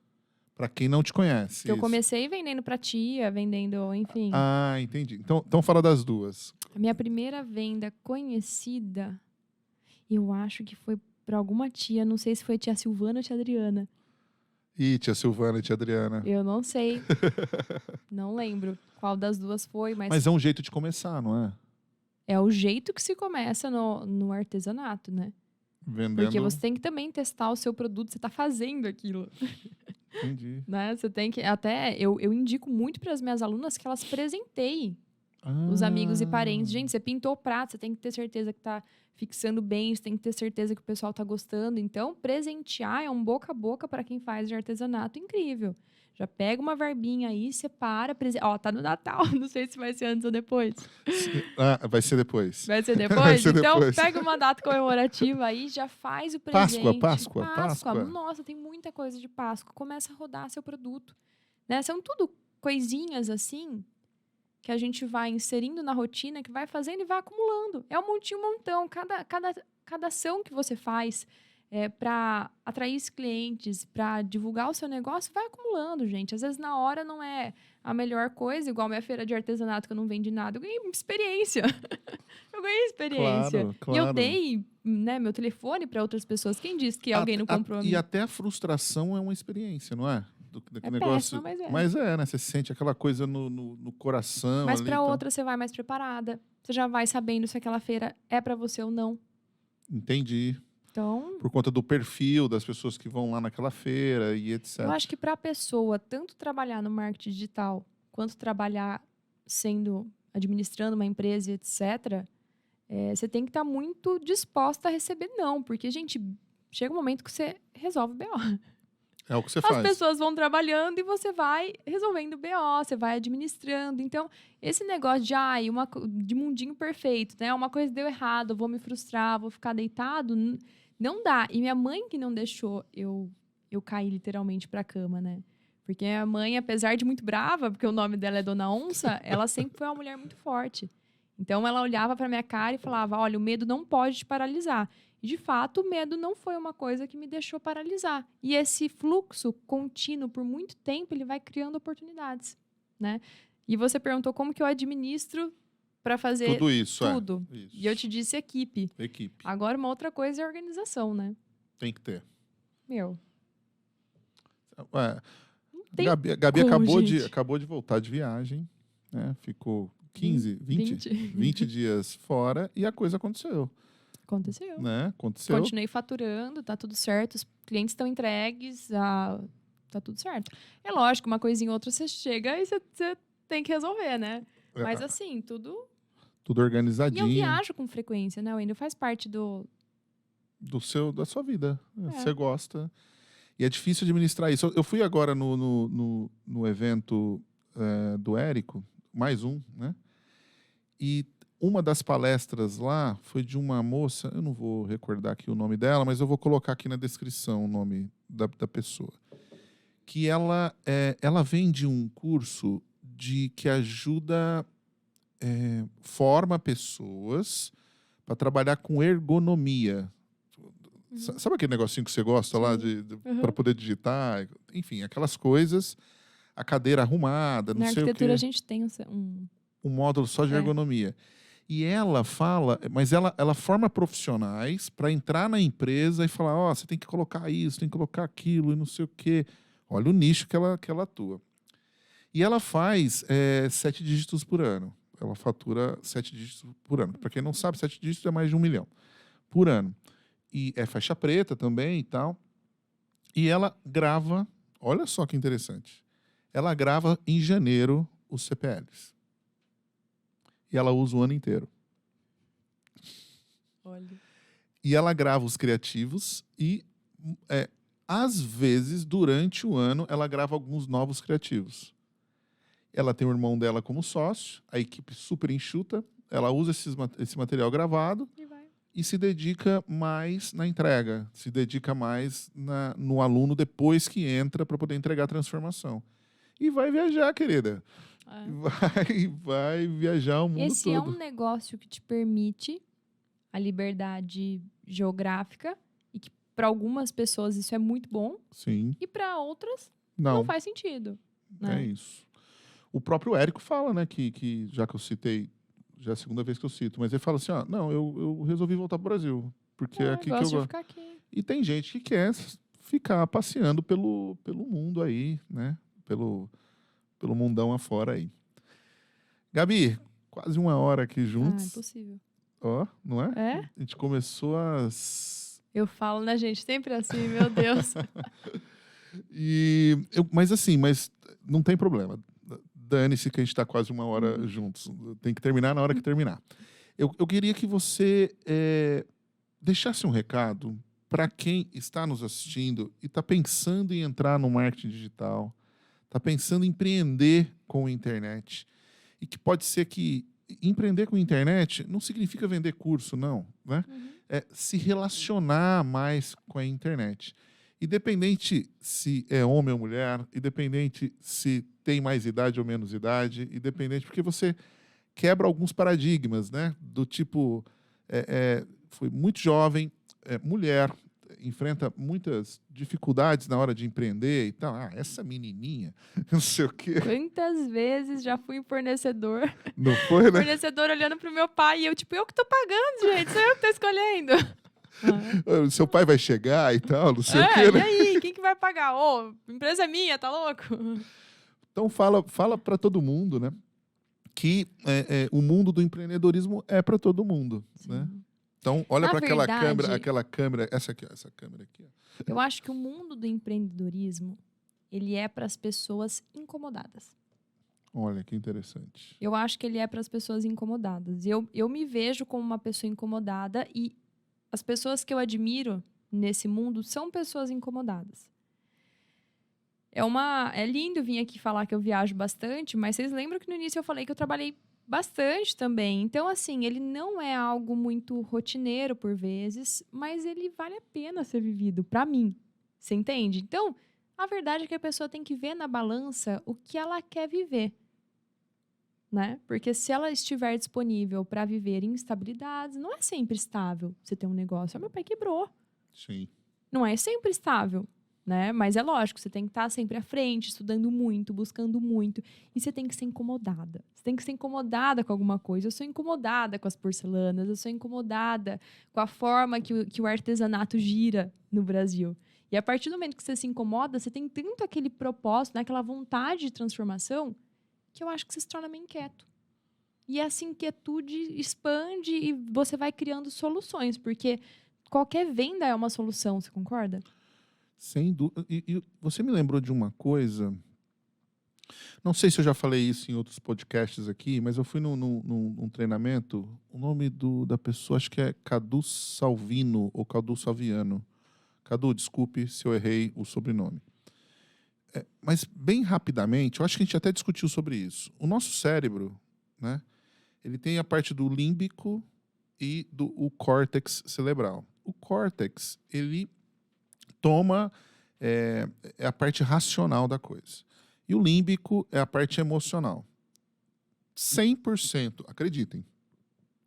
Para quem não te conhece. Eu comecei vendendo para tia, vendendo, enfim. Ah, entendi. Então fala das duas. A minha primeira venda conhecida, eu acho que foi para alguma tia, não sei se foi tia Silvana ou tia Adriana. Ih, tia Silvana e tia Adriana. Eu não sei. Não lembro qual das duas foi, Mas é um jeito de começar, não é? é o jeito que se começa no artesanato, né? Vendendo. Porque você tem que também testar o seu produto, você tá fazendo aquilo. Entendi. Né? Você tem que... Até eu indico muito para as minhas alunas que elas presenteiem os amigos e parentes. Gente, você pintou o prato, você tem que ter certeza que tá fixando bem, você tem que ter certeza que o pessoal tá gostando. Então, presentear é um boca a boca para quem faz de artesanato incrível. Já pega uma verbinha aí, separa, ó, tá no Natal, não sei se vai ser antes ou depois. Vai ser depois. Vai ser depois? Vai ser Então, depois. pega uma data comemorativa aí, já faz o presente. Páscoa. Nossa, tem muita coisa de Páscoa. Começa a rodar seu produto. Né? São tudo coisinhas assim que a gente vai inserindo na rotina, que vai fazendo e vai acumulando. É um montão. Cada ação que você faz para atrair os clientes, para divulgar o seu negócio, vai acumulando, gente. Às vezes, na hora, não é a melhor coisa, igual minha feira de artesanato, que eu não vendi nada. Eu ganhei experiência. Claro. E eu dei, né, meu telefone para outras pessoas. Quem disse que alguém não comprou a E minha? até a frustração é uma experiência, não é? daquele É negócio. péssimo, mas é. Mas né? Você sente aquela coisa no coração. Mas ali, para tá? outra você vai mais preparada. Você já vai sabendo se aquela feira é para você ou não. Entendi. Então, Por conta do perfil das pessoas que vão lá naquela feira e etc. eu acho que para a pessoa tanto trabalhar no marketing digital quanto trabalhar administrando uma empresa e etc., você tem que estar muito disposta a receber não, porque, gente, chega um momento que você resolve o BO. É o que você As faz. pessoas vão trabalhando e você vai resolvendo o BO, você vai administrando. Então, esse negócio de mundinho perfeito, né? Uma coisa deu errado, eu vou me frustrar, vou ficar deitado, não dá. E minha mãe que não deixou eu cair literalmente pra cama, né? Porque minha mãe, apesar de muito brava, porque o nome dela é Dona Onça, ela sempre foi uma mulher muito forte. Então, ela olhava pra minha cara e falava, olha, o medo não pode te paralisar. E, de fato, o medo não foi uma coisa que me deixou paralisar. E esse fluxo contínuo, por muito tempo, ele vai criando oportunidades, né? E você perguntou como que eu administro para fazer Tudo isso, tudo. Isso. E eu te disse equipe. Equipe. Agora, uma outra coisa é organização, né? Tem que ter. Meu, É, tem Gabi como, gente. acabou de voltar de viagem, né? Ficou 15, 20 dias fora e a coisa aconteceu. Aconteceu. Né? Aconteceu. Continuei faturando, tá tudo certo. Os clientes estão entregues, tá tudo certo. É lógico, uma coisinha ou outra você chega e você tem que resolver, né? Mas assim, tudo organizadinho. E eu viajo com frequência, né, Wendel? Faz parte da sua vida. É. Você gosta. E é difícil administrar isso. Eu fui agora no evento do Érico, mais um, né? E uma das palestras lá foi de uma moça, eu não vou recordar aqui o nome dela, mas eu vou colocar aqui na descrição o nome da pessoa. Que ela vende um curso que ajuda, forma pessoas para trabalhar com ergonomia. Sabe aquele negocinho que você gosta lá para poder digitar? Enfim, aquelas coisas, a cadeira arrumada, não sei o quê. Na arquitetura a gente tem um módulo só de ergonomia. E ela fala, mas ela forma profissionais para entrar na empresa e falar, você tem que colocar isso, tem que colocar aquilo e não sei o quê. Olha o nicho que ela atua. E ela faz 7 dígitos por ano. Ela fatura 7 dígitos por ano. Para quem não sabe, 7 dígitos é mais de 1 milhão por ano. E é faixa preta também e tal. E ela grava, olha só que interessante, ela grava em janeiro os CPLs. E ela usa o ano inteiro. Olha. E ela grava os criativos e, às vezes, durante o ano, ela grava alguns novos criativos. Ela tem o irmão dela como sócio, a equipe super enxuta, ela usa esse material gravado e se dedica mais na entrega, se dedica mais no aluno depois que entra para poder entregar a transformação. E vai viajar, querida. Vai viajar o mundo todo. Esse é um negócio que te permite a liberdade geográfica e que para algumas pessoas isso é muito bom. Sim. E para outras não faz sentido. Né? É isso. O próprio Érico fala, né, que já que eu citei, já é a segunda vez que eu cito, mas ele fala assim, eu resolvi voltar para o Brasil, porque é aqui que eu gosto. Ficar aqui. E tem gente que quer ficar passeando pelo mundo aí, né, pelo mundão afora aí. Gabi, quase 1 hora aqui juntos. Impossível. Não é? É? A gente começou às... Eu falo, né, gente? Sempre assim, meu Deus. Mas não tem problema. Dane-se que a gente está quase 1 hora juntos. Tem que terminar na hora que terminar. Eu queria que você deixasse um recado para quem está nos assistindo e está pensando em entrar no marketing digital, está pensando em empreender com a internet. E que pode ser que empreender com a internet não significa vender curso, não. Né? É se relacionar mais com a internet. Independente se é homem ou mulher, independente se tem mais idade ou menos idade, independente, porque você quebra alguns paradigmas, né? Do tipo, foi muito jovem, mulher, enfrenta muitas dificuldades na hora de empreender e tal. Essa menininha, não sei o quê. Quantas vezes já fui fornecedor? Não foi, né? Fornecedor olhando pro meu pai e eu que tô pagando, gente, sou eu que tô escolhendo. Seu pai vai chegar e tal, não sei o quê, E né? aí, quem que vai pagar? Ô, empresa é minha, tá louco? Então fala para todo mundo, né? Que o mundo do empreendedorismo é para todo mundo, né? Então olha Na para verdade, aquela câmera, essa câmera aqui. Ó. eu acho que o mundo do empreendedorismo, ele é para as pessoas incomodadas. Olha que interessante. Eu acho que ele é para as pessoas incomodadas. Eu me vejo como uma pessoa incomodada e as pessoas que eu admiro nesse mundo são pessoas incomodadas. É lindo vir aqui falar que eu viajo bastante, mas vocês lembram que no início eu falei que eu trabalhei bastante também. Então, assim, ele não é algo muito rotineiro por vezes, mas ele vale a pena ser vivido, para mim. Você entende? Então, a verdade é que a pessoa tem que ver na balança o que ela quer viver. Né? Porque se ela estiver disponível para viver instabilidades, não é sempre estável você ter um negócio. Meu pai quebrou. Sim. Não é sempre estável, né? Mas é lógico, você tem que estar sempre à frente, estudando muito, buscando muito. E você tem que ser incomodada. Você tem que ser incomodada com alguma coisa. Eu sou incomodada com as porcelanas, eu sou incomodada com a forma que o artesanato gira no Brasil. E a partir do momento que você se incomoda, você tem tanto aquele propósito, né? Aquela vontade de transformação, que eu acho que você se torna meio inquieto. E essa inquietude expande e você vai criando soluções, porque qualquer venda é uma solução, você concorda? Sem dúvida. E você me lembrou de uma coisa. Não sei se eu já falei isso em outros podcasts aqui, mas eu fui num treinamento. O nome da pessoa acho que é Cadu Salvino ou Cadu Salviano. Cadu, desculpe se eu errei o sobrenome. Mas, bem rapidamente, eu acho que a gente até discutiu sobre isso. O nosso cérebro, né, ele tem a parte do límbico e o córtex cerebral. O córtex, ele toma é a parte racional da coisa. E o límbico é a parte emocional. 100%, acreditem,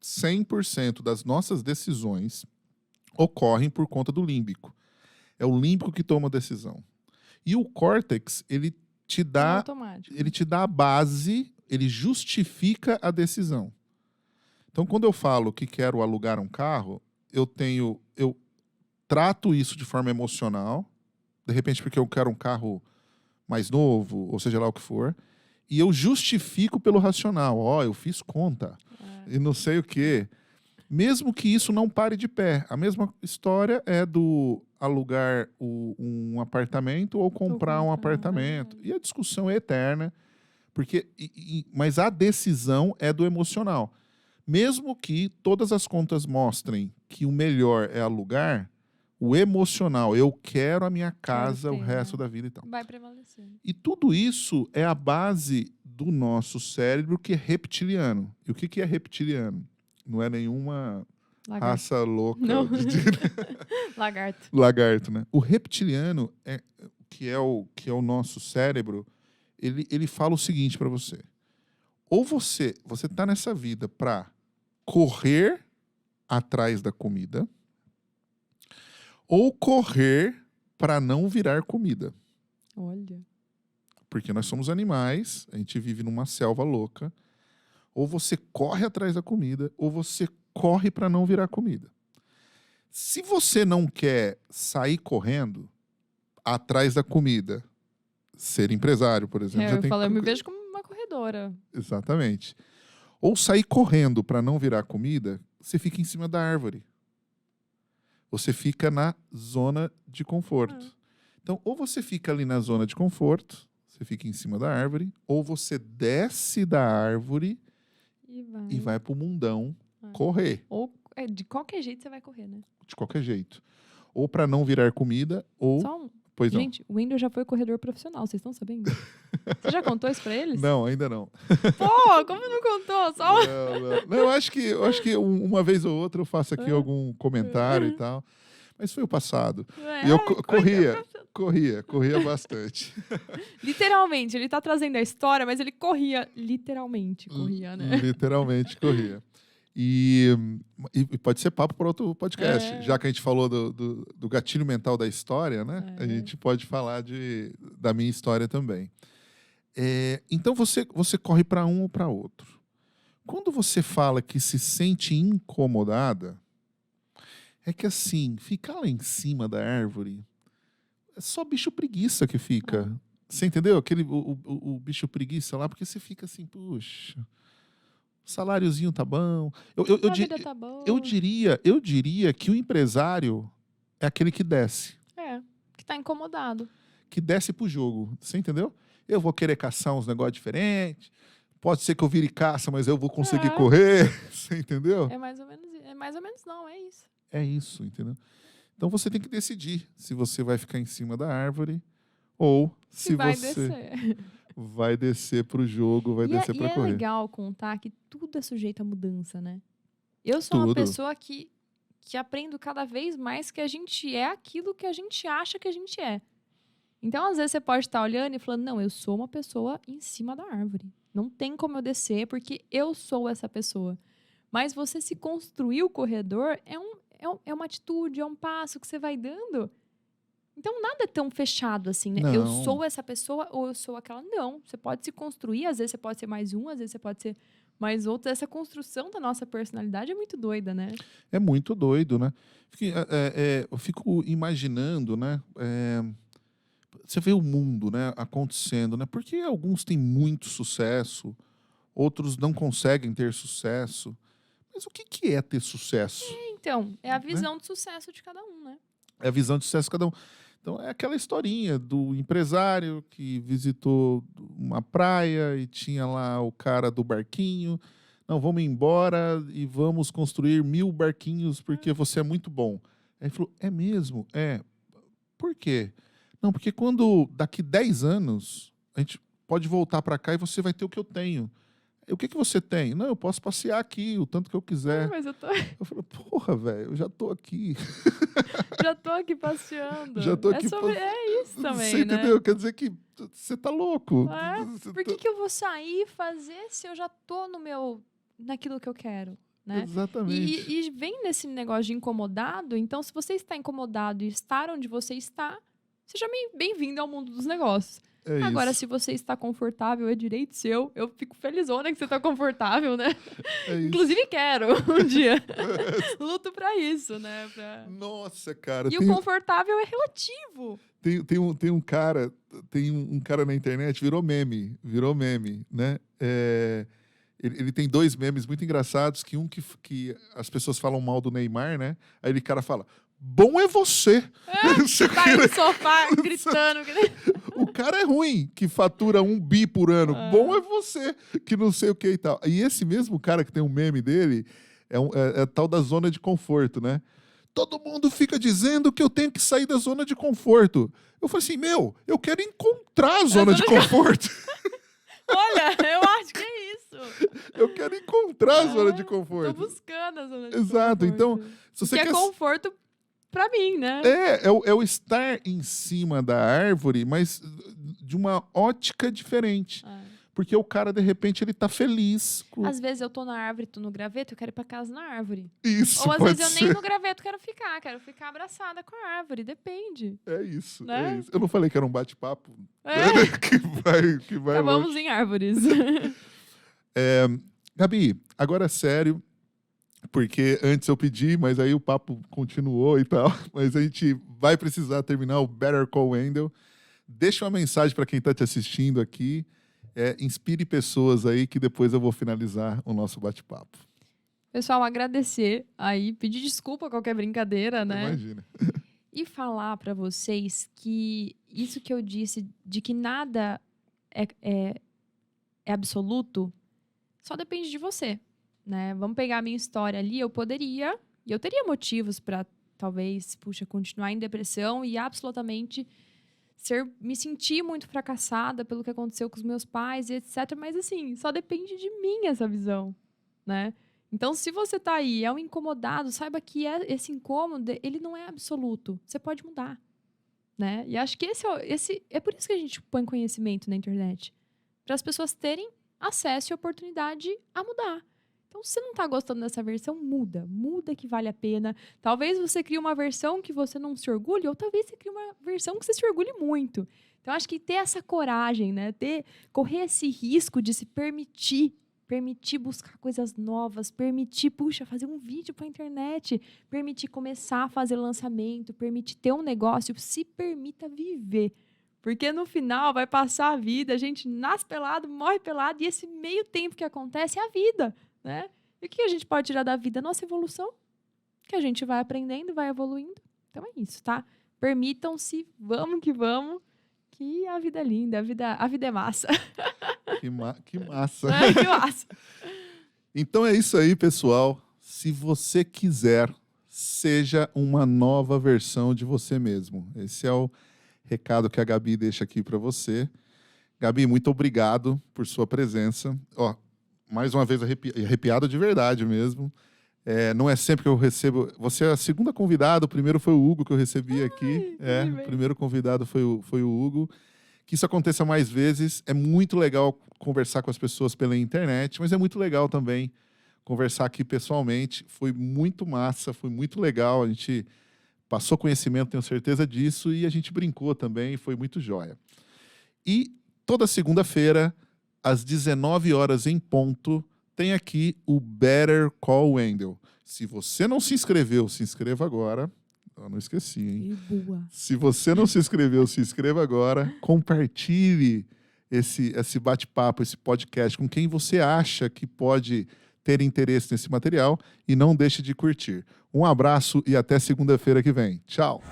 100% das nossas decisões ocorrem por conta do límbico. É o límbico que toma a decisão. E o córtex, ele te dá a base, ele justifica a decisão. Então, quando eu falo que quero alugar um carro, eu trato isso de forma emocional, de repente porque eu quero um carro mais novo, ou seja lá o que for, e eu justifico pelo racional. Eu fiz conta, e não sei o quê. Mesmo que isso não pare de pé. A mesma história é do alugar um apartamento ou comprar um apartamento. E a discussão é eterna, mas a decisão é do emocional. Mesmo que todas as contas mostrem que o melhor é alugar, o emocional, eu quero a minha casa o resto da vida e tal. Vai prevalecer. E tudo isso é a base do nosso cérebro, que é reptiliano. E o que é reptiliano? Não é nenhuma raça louca. Não. Lagarto. Lagarto, né? O reptiliano, que é o nosso cérebro, ele fala o seguinte para você. Ou você tá nessa vida para correr atrás da comida, ou correr para não virar comida. Olha. Porque nós somos animais, a gente vive numa selva louca. Ou você corre atrás da comida, ou você corre para não virar comida. Se você não quer sair correndo atrás da comida, ser empresário, por exemplo... Eu me vejo como uma corredora. Exatamente. Ou sair correndo para não virar comida, você fica em cima da árvore. Você fica na zona de conforto. Então, ou você fica ali na zona de conforto, você fica em cima da árvore, ou você desce da árvore e vai pro mundão correr. Ou de qualquer jeito você vai correr, né? De qualquer jeito. Ou para não virar comida, ou... Só um. Pois não. Gente, o Wendel já foi corredor profissional, vocês estão sabendo? Você já contou isso pra eles? Não, ainda não. Pô, como não contou? Só... Não, eu acho que uma vez ou outra eu faço aqui algum comentário e tal. Mas foi o passado. E eu corria bastante. Literalmente, ele tá trazendo a história, mas ele corria. Literalmente corria, né? Literalmente corria. E pode ser papo para outro podcast. Já que a gente falou do gatilho mental da história, né? A gente pode falar da minha história também. Então você corre para um ou para outro. Quando você fala que se sente incomodada, É que assim, ficar lá em cima da árvore é só bicho preguiça que fica. Você entendeu? O bicho preguiça lá, porque você fica assim, puxa, o saláriozinho tá bom. A vida tá boa. Eu diria que o empresário é aquele que desce. Que tá incomodado. Que desce pro jogo. Você entendeu? Eu vou querer caçar uns negócios diferentes. Pode ser que eu vire caça, mas eu vou conseguir correr. Você entendeu? É mais ou menos não, é isso. É isso, entendeu? Então você tem que decidir se você vai ficar em cima da árvore ou se vai você descer. vai descer pro jogo, vai descer para correr. É legal contar que tudo é sujeito à mudança, né? Eu sou uma pessoa que aprendo cada vez mais que a gente é aquilo que a gente acha que a gente é. Então, às vezes, você pode estar olhando e falando, não, eu sou uma pessoa em cima da árvore. Não tem como eu descer, porque eu sou essa pessoa. Mas você se construir o corredor é uma atitude, é um passo que você vai dando. Então, nada é tão fechado assim, né? Não. Eu sou essa pessoa ou eu sou aquela. Não, você pode se construir. Às vezes, você pode ser mais um, às vezes, você pode ser mais outro. Essa construção da nossa personalidade é muito doida, né? É muito doido, né? Eu fico imaginando, né? Você vê o mundo, né, acontecendo, né? Porque alguns têm muito sucesso, outros não conseguem ter sucesso. Mas o que é ter sucesso? Então, é a visão de sucesso de cada um, né? É a visão de sucesso de cada um. Então, é aquela historinha do empresário que visitou uma praia e tinha lá o cara do barquinho. Não, vamos embora e vamos construir 1000 barquinhos porque você é muito bom. Aí ele falou, é mesmo? É. Por quê? Não, porque quando daqui 10 anos a gente pode voltar para cá e você vai ter o que eu tenho. O que você tem? Não, eu posso passear aqui o tanto que eu quiser. Mas eu tô... Eu falei, porra, velho, eu já tô aqui. Já tô aqui passeando. Já tô aqui É isso também, você entendeu? Quer dizer que você tá louco. Por que eu vou sair e fazer se eu já tô naquilo que eu quero? Né? Exatamente. E vem nesse negócio de incomodado. Então, se você está incomodado e estar onde você está, seja bem-vindo ao mundo dos negócios. Agora, se você está confortável, é direito seu. Eu fico felizona que você está confortável, né? Inclusive, quero um dia. Luto pra isso, né? Nossa, cara. E o confortável é relativo. Tem um cara na internet, virou meme, né? Ele tem 2 memes muito engraçados, que as pessoas falam mal do Neymar, né? Aí o cara fala, bom é você. Tá no sofá gritando. O cara é ruim, que fatura 1 bi por ano. Bom é você, que não sei o que e tal. E esse mesmo cara que tem um meme dele é tal da zona de conforto, né? Todo mundo fica dizendo que eu tenho que sair da zona de conforto. Eu falei assim, eu quero encontrar a zona de conforto. Olha, eu acho que é isso. Eu quero encontrar a zona de conforto. Tô buscando a zona de Exato. conforto. Então, se você quer conforto pra mim, né? É o estar em cima da árvore, mas de uma ótica diferente. Porque o cara, de repente, ele tá feliz. Às vezes eu tô na árvore, tô no graveto, eu quero ir pra casa na árvore. Isso, ou às vezes eu nem no graveto quero ficar abraçada com a árvore, depende. É isso, né? é isso. Eu não falei que era um bate-papo que vai Acabamos longe. em árvores. Gabi, agora é sério, porque antes eu pedi, mas aí o papo continuou e tal. Mas a gente vai precisar terminar o Better Call Wendell. Deixa uma mensagem para quem está te assistindo aqui. Inspire pessoas aí que depois eu vou finalizar o nosso bate-papo. Pessoal, agradecer aí, pedir desculpa a qualquer brincadeira, né? Imagina. E falar para vocês que isso que eu disse de que nada é absoluto, só depende de você, né? Vamos pegar a minha história ali, eu teria motivos para talvez, continuar em depressão e absolutamente me sentir muito fracassada pelo que aconteceu com os meus pais e etc. Mas, assim, só depende de mim essa visão, né? Então, se você tá aí, é um incomodado, saiba que esse incômodo, ele não é absoluto. Você pode mudar, né? E acho que é por isso que a gente põe conhecimento na internet. Para as pessoas terem acesso e oportunidade a mudar. Então, se você não tá gostando dessa versão, muda. Muda que vale a pena. Talvez você crie uma versão que você não se orgulhe, ou talvez você crie uma versão que você se orgulhe muito. Então, acho que ter essa coragem, né? Correr esse risco de se permitir permitir buscar coisas novas, permitir, fazer um vídeo para a internet, permitir começar a fazer lançamento, permitir ter um negócio, se permita viver. Porque no final vai passar a vida, a gente nasce pelado, morre pelado, e esse meio tempo que acontece é a vida, né? E o que a gente pode tirar da vida? Nossa evolução, que a gente vai aprendendo, vai evoluindo. Então é isso, tá? Permitam-se, vamos, que a vida é linda, a vida é massa. Que massa. Que massa. Então é isso aí, pessoal. Se você quiser, seja uma nova versão de você mesmo. Esse é o recado que a Gabi deixa aqui para você. Gabi, muito obrigado por sua presença. Ó, mais uma vez arrepiado de verdade mesmo. Não é sempre que eu recebo... Você é a segunda convidada, o primeiro foi o Hugo que eu recebi aqui. O primeiro convidado foi o Hugo. Que isso aconteça mais vezes. É muito legal conversar com as pessoas pela internet, mas é muito legal também conversar aqui pessoalmente. Foi muito massa, foi muito legal. A gente passou conhecimento, tenho certeza disso, e a gente brincou também, foi muito joia. E toda segunda-feira, às 19 horas em ponto, tem aqui o Better Call Wendel. Se você não se inscreveu, se inscreva agora. Eu não esqueci, hein? Boa. Se você não se inscreveu, se inscreva agora. Compartilhe esse bate-papo, esse podcast com quem você acha que pode ter interesse nesse material e não deixe de curtir. Um abraço e até segunda-feira que vem. Tchau!